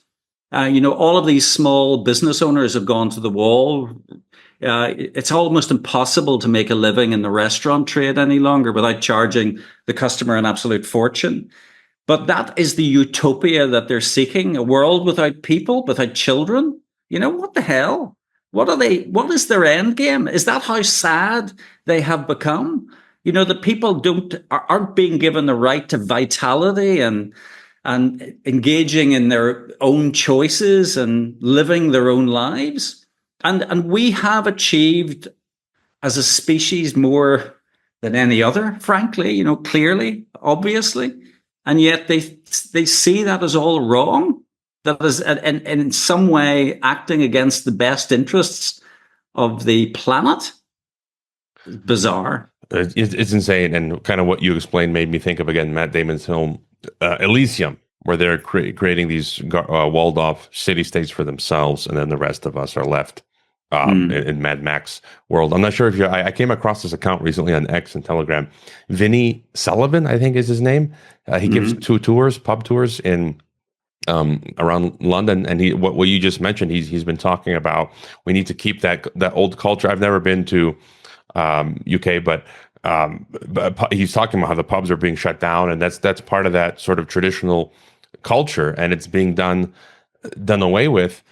All of these small business owners have gone to the wall. It's almost impossible to make a living in the restaurant trade any longer without charging the customer an absolute fortune. But that is the utopia that they're seeking, a world without people, without children. What the hell? What is their end game? Is that how sad they have become? The people aren't being given the right to vitality and engaging in their own choices and living their own lives. And we have achieved as a species more than any other, frankly, clearly, obviously. And yet they see that as all wrong, that is in some way acting against the best interests of the planet. Bizarre. It's insane. And kind of what you explained made me think of, again, Matt Damon's film Elysium, where they're creating these walled off city states for themselves, and then the rest of us are left in Mad Max world. I'm not sure if I came across this account recently on X and Telegram. Vinny Sullivan, I think is his name. He gives 2 tours, pub tours in around London, and what you just mentioned, he's been talking about we need to keep that old culture. I've never been to UK, but he's talking about how the pubs are being shut down, and that's part of that sort of traditional culture, and it's being done away with.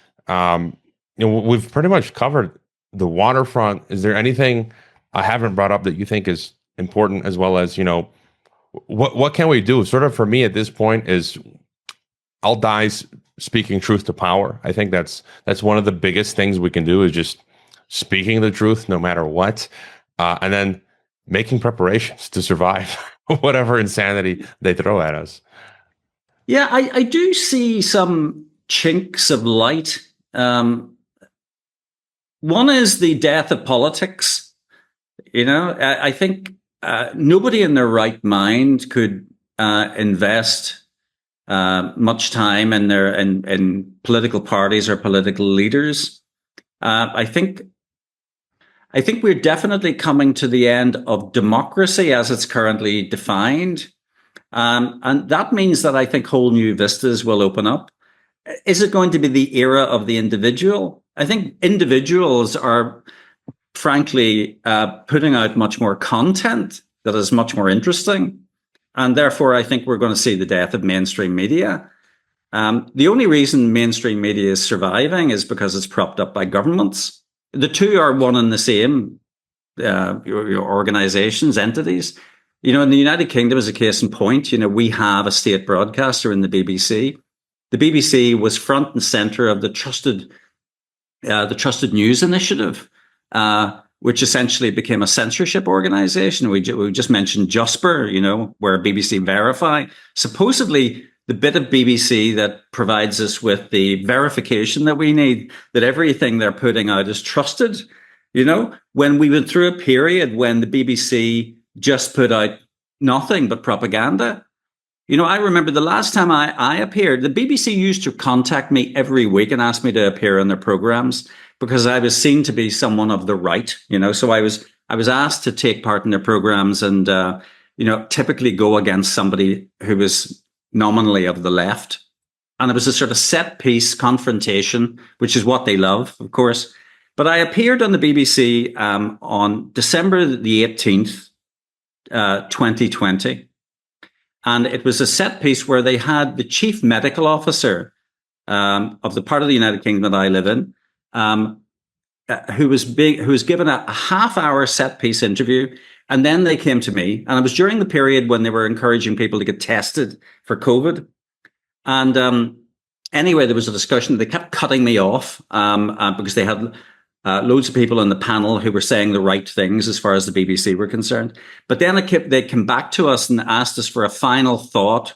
We've pretty much covered the waterfront. Is there anything I haven't brought up that you think is important, as well as what can we do? Sort of for me at this point is I'll die speaking truth to power. I think that's one of the biggest things we can do, is just speaking the truth no matter what, and then making preparations to survive whatever insanity they throw at us. Yeah, I do see some chinks of light. One is the death of politics. I think nobody in their right mind could invest much time in political parties or political leaders. I think we're definitely coming to the end of democracy as it's currently defined. And that means that I think whole new vistas will open up. Is it going to be the era of the individual? I think individuals are, frankly, putting out much more content that is much more interesting. And therefore, I think we're going to see the death of mainstream media. The only reason mainstream media is surviving is because it's propped up by governments. The two are one and the same, your organizations, entities. In the United Kingdom, as a case in point, we have a state broadcaster in the BBC. The BBC was front and center of the Trusted News Initiative, which essentially became a censorship organization. We just mentioned Jusper, where BBC Verify. Supposedly, the bit of BBC that provides us with the verification that we need, that everything they're putting out is trusted. When we went through a period when the BBC just put out nothing but propaganda. I remember the last time I appeared, the BBC used to contact me every week and ask me to appear on their programs because I was seen to be someone of the right, so I was asked to take part in their programs and, typically go against somebody who was nominally of the left. And it was a sort of set piece confrontation, which is what they love, of course. But I appeared on the BBC on December the 18th, 2020. And it was a set piece where they had the chief medical officer of the part of the United Kingdom that I live in, who was given a half-hour set piece interview. And then they came to me, and it was during the period when they were encouraging people to get tested for COVID. And anyway, there was a discussion. They kept cutting me off because they had loads of people on the panel who were saying the right things as far as the BBC were concerned. But then they came back to us and asked us for a final thought.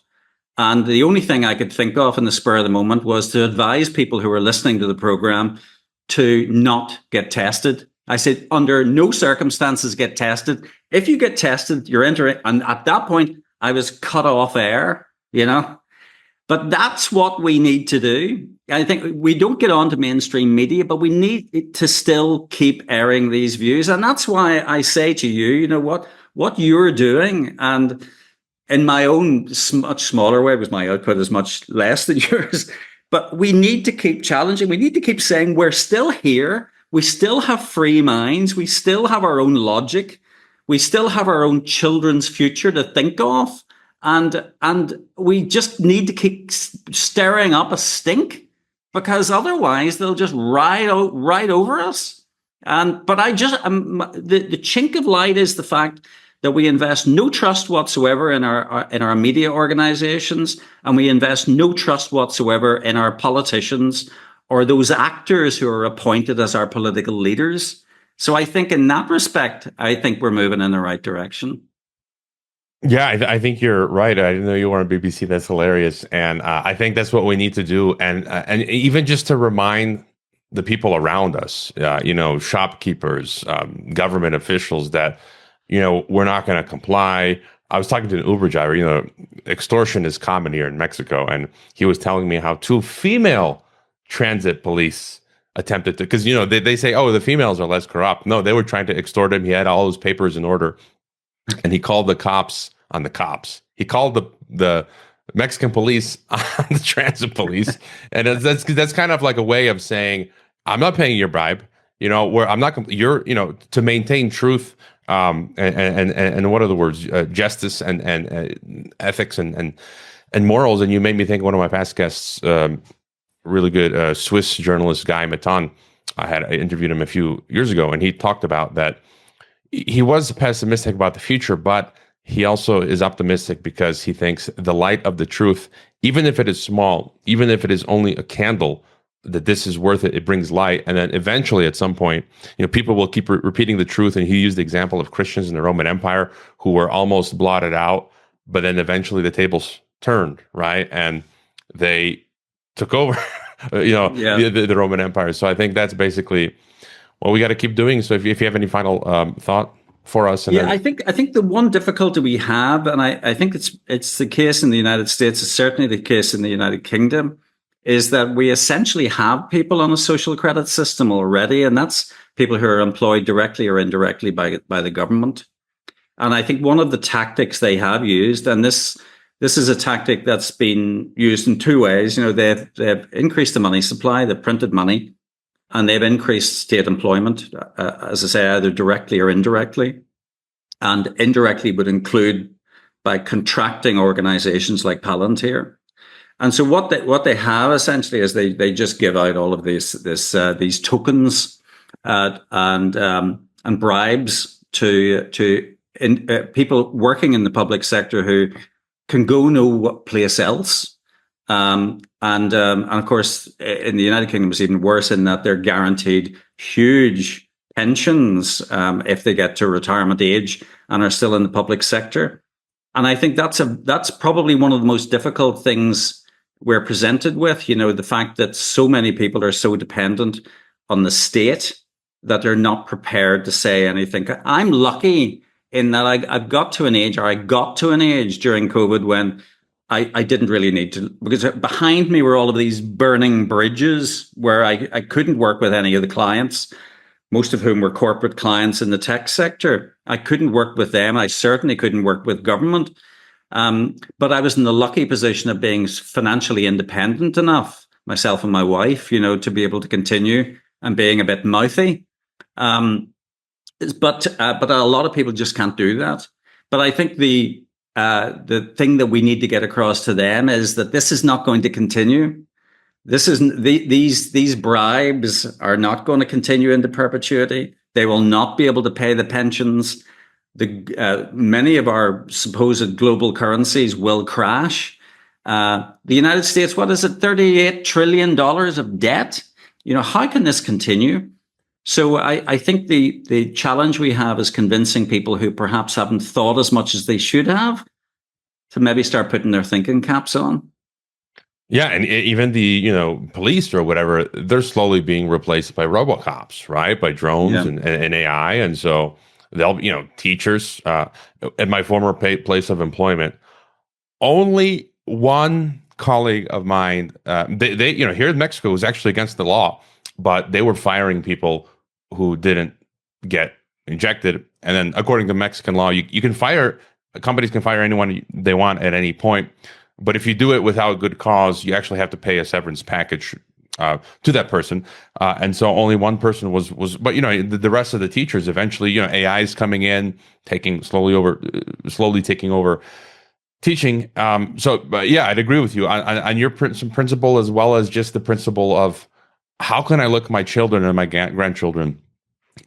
And the only thing I could think of in the spur of the moment was to advise people who were listening to the program to not get tested. I said, under no circumstances get tested. If you get tested, you're entering. And at that point, I was cut off air, But that's what we need to do. I think we don't get on to mainstream media, but we need to still keep airing these views. And that's why I say to you, what you're doing, and in my own much smaller way, because my output is much less than yours, but we need to keep challenging. We need to keep saying we're still here. We still have free minds. We still have our own logic. We still have our own children's future to think of. and we just need to keep stirring up a stink, because otherwise they'll just ride over us. But the chink of light is the fact that we invest no trust whatsoever in our media organizations, and we invest no trust whatsoever in our politicians or those actors who are appointed as our political leaders. So I think in that respect, I think we're moving in the right direction. Yeah, I think you're right. I didn't know you were on BBC. That's hilarious, and I think that's what we need to do, and even just to remind the people around us, shopkeepers, government officials, that we're not going to comply. I was talking to an Uber driver. Extortion is common here in Mexico, and he was telling me how two female transit police attempted to, because they say, oh, the females are less corrupt. No, they were trying to extort him. He had all his papers in order, and he called the cops on the cops. He called the Mexican police on the transit police, and that's kind of like a way of saying, I'm not paying your bribe. Where I'm not. You're to maintain truth. And what are the words? Justice and ethics and morals. And you made me think of one of my past guests, really good Swiss journalist Guy Metton. I interviewed him a few years ago, and he talked about that. He was pessimistic about the future, but he also is optimistic because he thinks the light of the truth, even if it is small, even if it is only a candle, that this is worth it. It brings light. And then eventually at some point, people will keep repeating the truth. And he used the example of Christians in the Roman Empire who were almost blotted out, but then eventually the tables turned, right? And they took over, the Roman Empire. So I think that's basically what we got to keep doing. So if you have any final thought for us. I think the one difficulty we have, and I think it's the case in the United States, it's certainly the case in the United Kingdom, is that we essentially have people on a social credit system already, and that's people who are employed directly or indirectly by the government. And I think one of the tactics they have used, and this is a tactic that's been used in two ways. They've increased the money supply, they've printed money, and they've increased state employment, as I say, either directly or indirectly. And indirectly would include by contracting organizations like Palantir. And so what they have essentially is they just give out all of these tokens and bribes to people working in the public sector who can go no place else. And of course, in the United Kingdom, it's even worse in that they're guaranteed huge pensions if they get to retirement age and are still in the public sector. And I think that's probably one of the most difficult things we're presented with, the fact that so many people are so dependent on the state that they're not prepared to say anything. I'm lucky in that I got to an age during COVID when I didn't really need to, because behind me were all of these burning bridges where I couldn't work with any of the clients, most of whom were corporate clients in the tech sector. I couldn't work with them. I certainly couldn't work with government. But I was in the lucky position of being financially independent enough, myself and my wife, to be able to continue and being a bit mouthy. But a lot of people just can't do that. But I think the thing that we need to get across to them is that this is not going to continue. This isn't these bribes are not going to continue into perpetuity. They will not be able to pay the pensions. Many of our supposed global currencies will crash. The United States, what is it, $38 trillion of debt? How can this continue? So I think the challenge we have is convincing people who perhaps haven't thought as much as they should have to maybe start putting their thinking caps on. Yeah, and even the police or whatever, they're slowly being replaced by robocops, right? By drones and AI, and so they'll teachers at my former place of employment. Only one colleague of mine, they here in Mexico, was actually against the law, but they were firing people who didn't get injected. And then according to Mexican law, you can fire, companies can fire anyone they want at any point. But if you do it without good cause, you actually have to pay a severance package to that person. And so only one person was, but the rest of the teachers eventually, AI is coming in, slowly taking over teaching. But yeah, I'd agree with you on your principle, as well as just the principle of how can I look my children and my grandchildren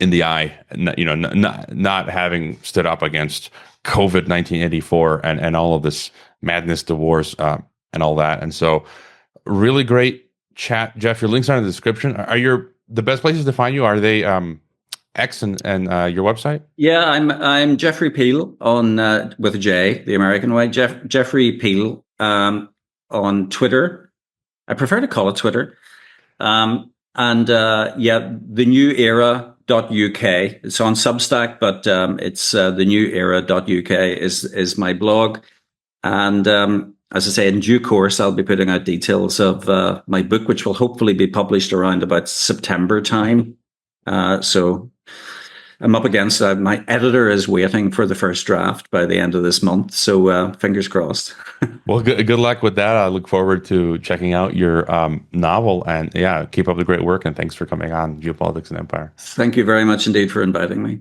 in the eye, not having stood up against COVID 1984 and all of this madness, the wars, and all that. And so, really great chat, Jeff. Your links are in the description. Are the best places to find you? Are they X and your website? Yeah, I'm Jeffrey Peel on with a J, the American way. Jeffrey Peel on Twitter. I prefer to call it Twitter. The New Era.uk. It's on Substack, but it's the New Era.uk is my blog. And as I say, in due course, I'll be putting out details of my book, which will hopefully be published around about September time. So I'm up against my editor is waiting for the first draft by the end of this month. So fingers crossed. Well, good luck with that. I look forward to checking out your novel, and yeah, keep up the great work. And thanks for coming on Geopolitics and Empire. Thank you very much indeed for inviting me.